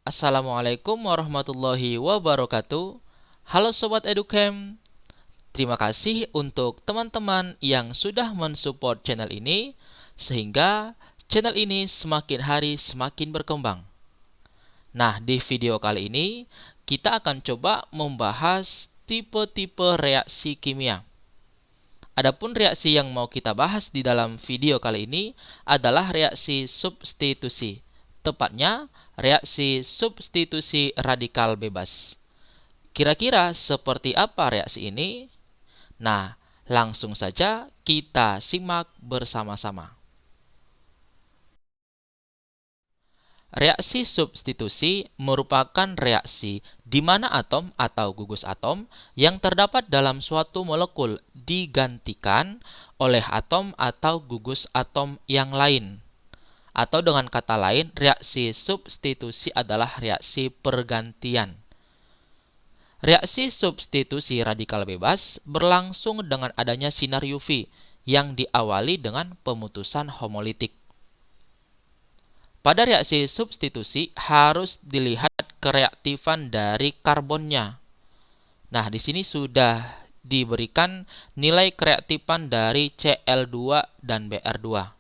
Assalamualaikum warahmatullahi wabarakatuh. Halo Sobat Educam, terima kasih untuk teman-teman yang sudah mensupport channel ini sehingga channel ini semakin hari semakin berkembang. Nah, di video kali ini kita akan coba membahas tipe-tipe reaksi kimia. Adapun reaksi yang mau kita bahas di dalam video kali ini adalah reaksi substitusi. Tepatnya, reaksi substitusi radikal bebas. Kira-kira seperti apa reaksi ini? Nah, langsung saja kita simak bersama-sama. Reaksi substitusi merupakan reaksi di mana atom atau gugus atom yang terdapat dalam suatu molekul digantikan oleh atom atau gugus atom yang lain. Atau dengan kata lain, reaksi substitusi adalah reaksi pergantian. Reaksi substitusi radikal bebas berlangsung dengan adanya sinar UV yang diawali dengan pemutusan homolitik. Pada reaksi substitusi harus dilihat kereaktifan dari karbonnya. Nah, di sini sudah diberikan nilai kereaktifan dari Cl2 dan Br2.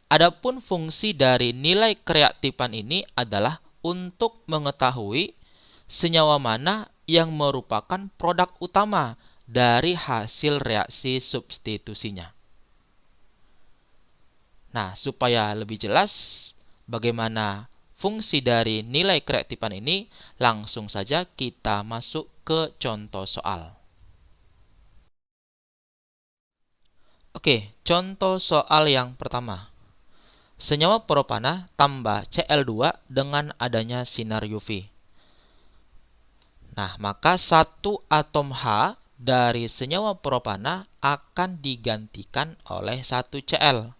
Adapun fungsi dari nilai kereaktifan ini adalah untuk mengetahui senyawa mana yang merupakan produk utama dari hasil reaksi substitusinya. Nah, supaya lebih jelas bagaimana fungsi dari nilai kereaktifan ini, langsung saja kita masuk ke contoh soal. Oke, contoh soal yang pertama. Senyawa propana tambah Cl2 dengan adanya sinar UV. Nah, maka satu atom H dari senyawa propana akan digantikan oleh satu Cl.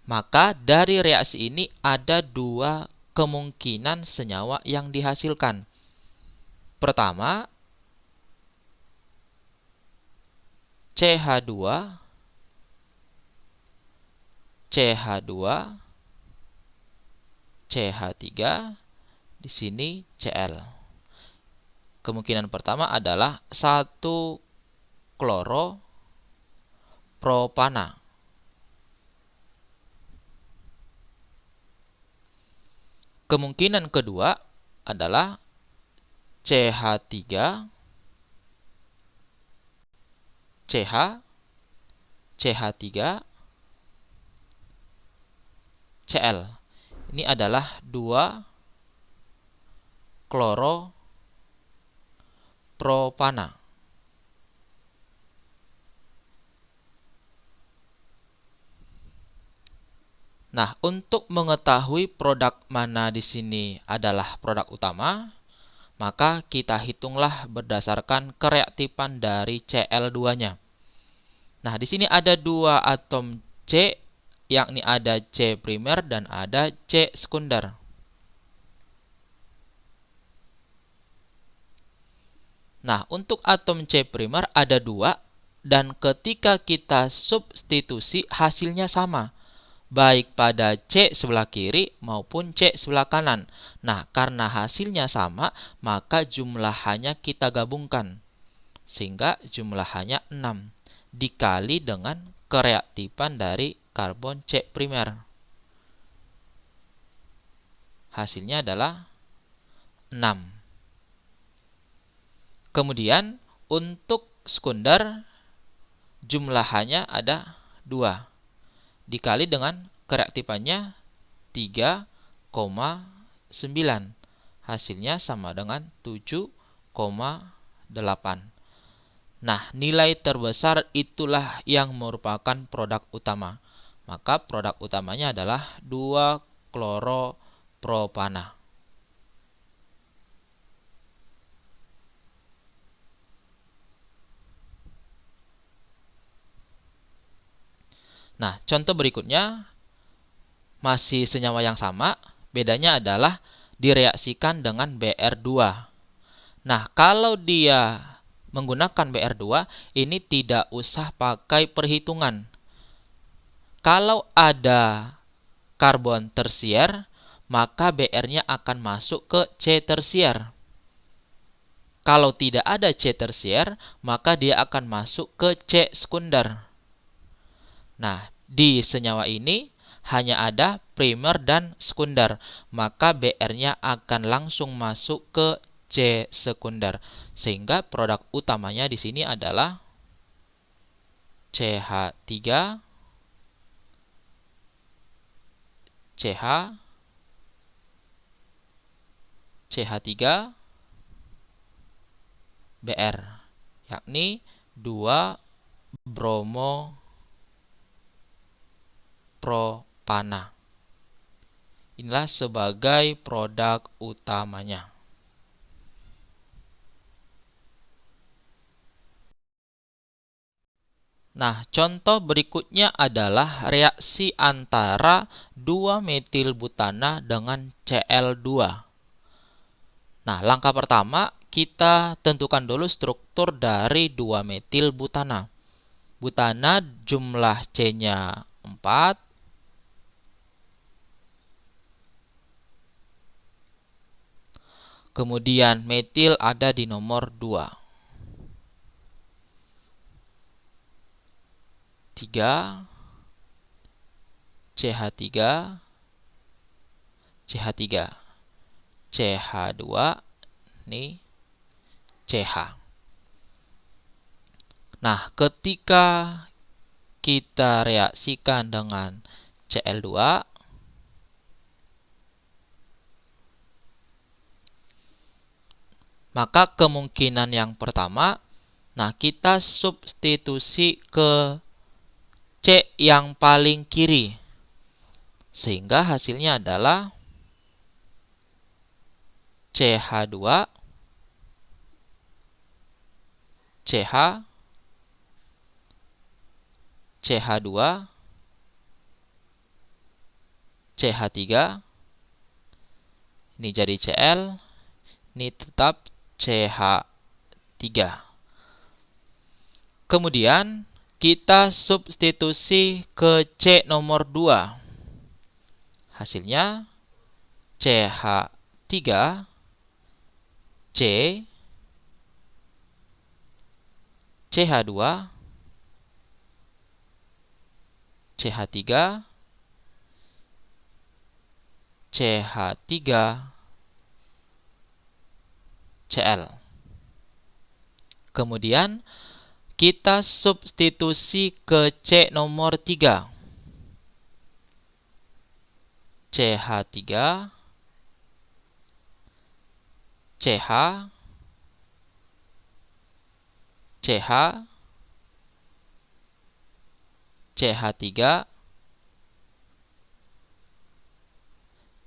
Maka dari reaksi ini ada dua kemungkinan senyawa yang dihasilkan. Pertama, CH2, CH2, CH3, di sini Cl. Kemungkinan pertama adalah satu kloropropana. Kemungkinan kedua adalah CH3, CH, CH3, Cl. Ini adalah dua kloropropana. Nah, untuk mengetahui produk mana di sini adalah produk utama, maka kita hitunglah berdasarkan kereaktifan dari Cl2-nya. Nah, di sini ada dua atom C, yakni ada C primer dan ada C sekunder. Nah, untuk atom C primer ada dua, dan ketika kita substitusi hasilnya sama, baik pada C sebelah kiri maupun C sebelah kanan. Nah, karena hasilnya sama, maka jumlahannya kita gabungkan. Sehingga jumlahannya 6 dikali dengan kereaktifan dari karbon C primer. Hasilnya adalah 6. Kemudian untuk sekunder jumlahannya ada 2 dikali dengan kereaktifannya 3,9. Hasilnya sama dengan 7,8. Nah, nilai terbesar itulah yang merupakan produk utama. Maka produk utamanya adalah 2-kloropropana. Nah, contoh berikutnya masih senyawa yang sama, bedanya adalah direaksikan dengan Br2. Nah, kalau dia menggunakan Br2, ini tidak usah pakai perhitungan. Kalau ada karbon tersier, maka Br-nya akan masuk ke C tersier. Kalau tidak ada C tersier, maka dia akan masuk ke C sekunder. Nah, di senyawa ini hanya ada primer dan sekunder, maka Br-nya akan langsung masuk ke C sekunder. Sehingga produk utamanya di sini adalah CH3, CH, CH3, Br, yakni 2 bromo propana. Inilah sebagai produk utamanya. Nah, contoh berikutnya adalah reaksi antara 2-metilbutana dengan Cl2. Nah, langkah pertama kita tentukan dulu struktur dari 2-metilbutana. Butana jumlah C-nya 4. Kemudian metil ada di nomor 2. 3, CH3, CH3, CH2, ini CH. Nah, ketika kita reaksikan dengan Cl2, maka kemungkinan yang pertama, nah kita substitusi ke C yang paling kiri. Sehingga hasilnya adalah CH2, CH, CH2, CH3, ini jadi Cl, ini tetap CH3. Kemudian kita substitusi ke C nomor 2. Hasilnya CH3, C, CH2, CH3, CH3, Cl. Kemudian kita substitusi ke C nomor 3. CH3, CH, CH, CH3,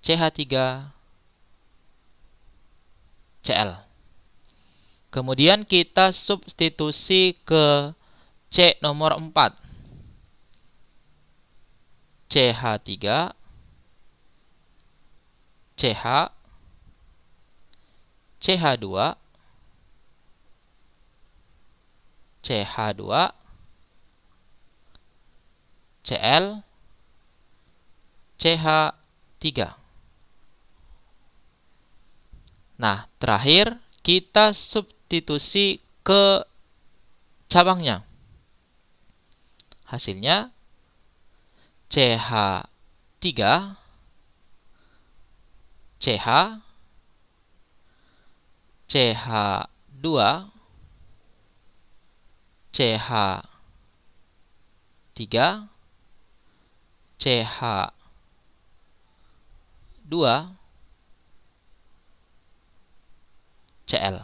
CH3, Cl. Kemudian kita substitusi ke C nomor 4. CH3, CH, CH2, CH2, Cl, CH3. Nah, terakhir kita substitusi ke cabangnya. Hasilnya CH3, CH, CH2, CH3, CH2, Cl.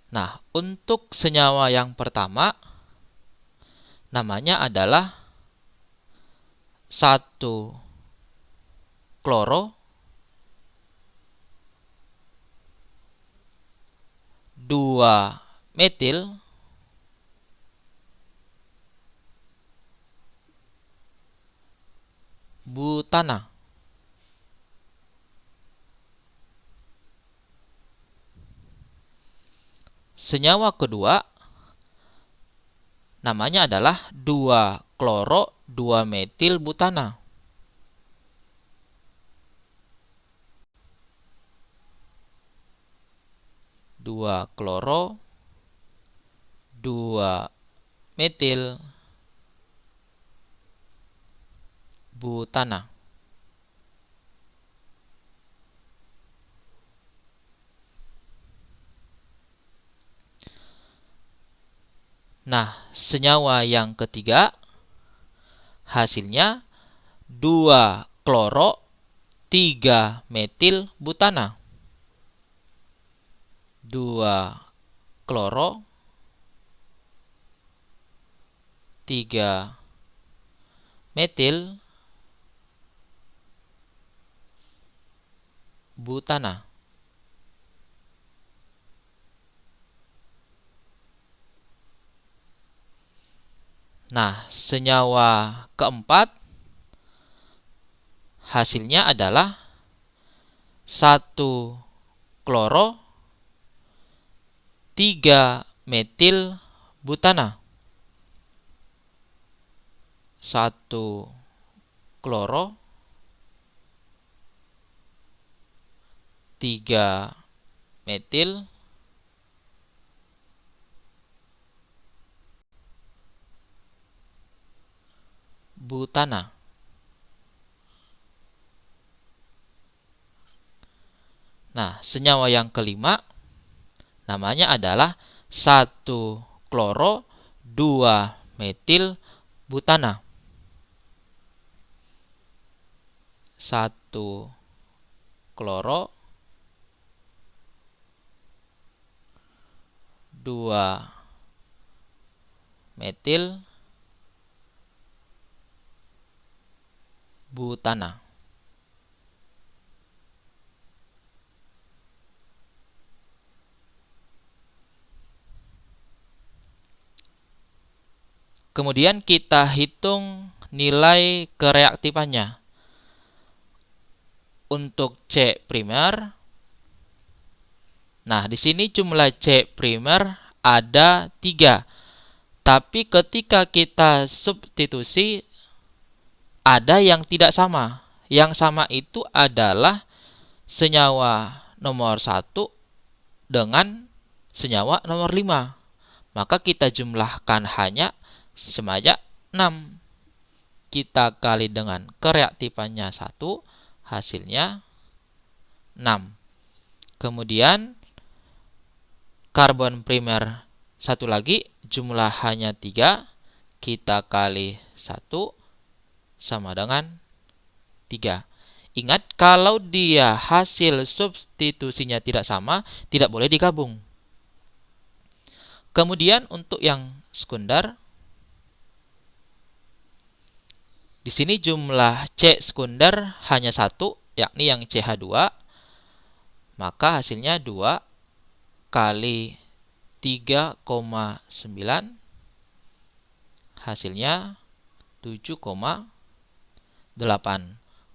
Nah, untuk senyawa yang pertama namanya adalah 1 kloro, 2 metil, butana. Senyawa kedua namanya adalah 2 kloro 2 metil butana. 2 kloro, 2 metil butana. Nah, senyawa yang ketiga hasilnya 2 kloro, 3 metil butana. 2 kloro, 3 metil butana. Nah, senyawa keempat hasilnya adalah 1 kloro, 3 metil butana. 1 kloro, 3 metil butana. Nah, senyawa yang kelima namanya adalah 1 kloro, 2 metil butana. 1 kloro, 2 metil butana. Kemudian kita hitung nilai kereaktifannya. Untuk C primer, nah di sini jumlah C primer ada 3. Tapi ketika kita substitusi ada yang tidak sama. Yang sama itu adalah senyawa nomor 1 dengan senyawa nomor 5. Maka kita jumlahkan hanya sebanyak 6. Kita kali dengan kereaktifannya 1, hasilnya 6. Kemudian karbon primer 1 lagi, jumlah hanya 3. Kita kali 1 sama dengan 3. Ingat, kalau dia hasil substitusinya tidak sama, tidak boleh digabung. Kemudian untuk yang sekunder, di sini jumlah C sekunder hanya 1, yakni yang CH2. Maka hasilnya 2 kali 3,9, hasilnya 7,8.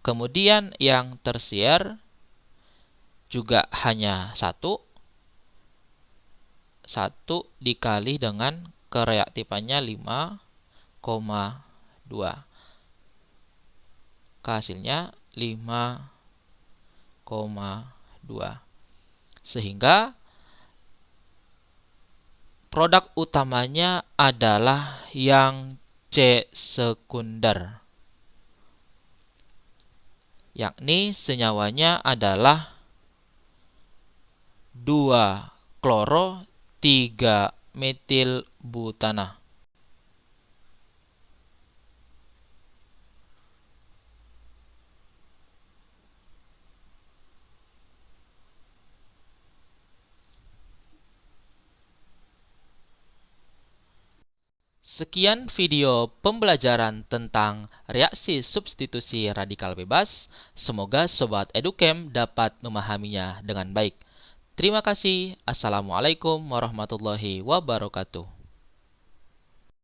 Kemudian yang tersier juga hanya 1. 1 dikali dengan kereaktifannya 5,2. Hasilnya 5,2. Sehingga produk utamanya adalah yang C sekunder, yakni senyawanya adalah 2 kloro, 3 metil butana. Sekian video pembelajaran tentang reaksi substitusi radikal bebas. Semoga Sobat Educhem dapat memahaminya dengan baik. Terima kasih. Assalamualaikum warahmatullahi wabarakatuh.